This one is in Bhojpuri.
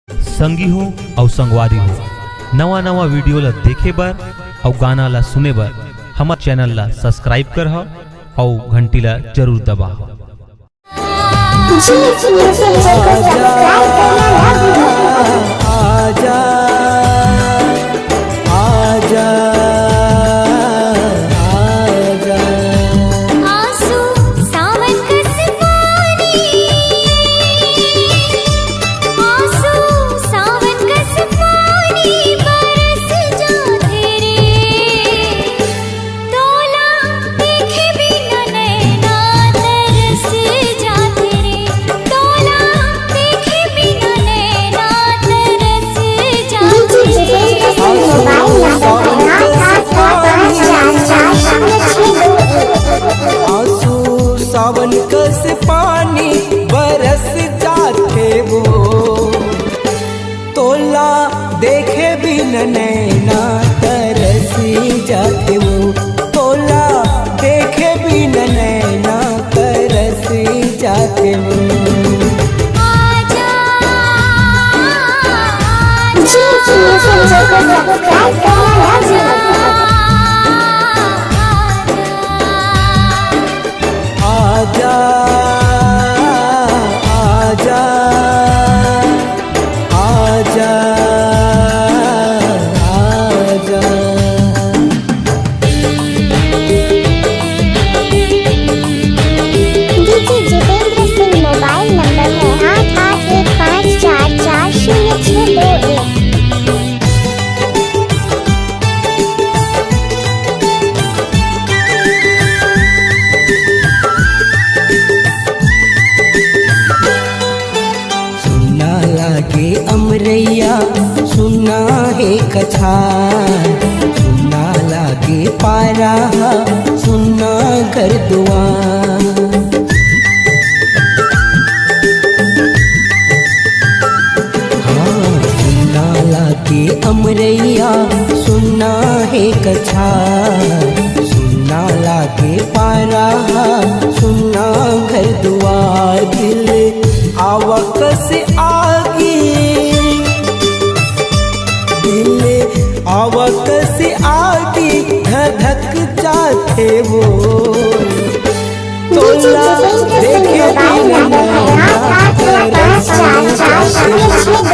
संगी हो और संगवारी हो, नवा नवा वीडियो ला देखे बर और गाना ला सुने बर हमार चैनल ला सब्सक्राइब कर और घंटी ला जरूर दबा। आजा आजा सावन कस पानी बरस जाते वो, तोला देखे बिन नैना तरसी जाते वो, तोला देखे बिन नैना तरसी जाते वो। आजा आजा आजा आजा। DJ Jitendra Singh mobile number है 8815440621। लागे अमरैया सुना है कथा, सुना लागे पारा सुना घर दुआर। हाँ सुना लागे अमरैया सुना है कथा, सुना लागे पारा सुना घर दुआर। दिल आवक से आगे, दिल आवक से आगे धधक जाते वो, तोला देखे बिन नैना तरस जाते वो।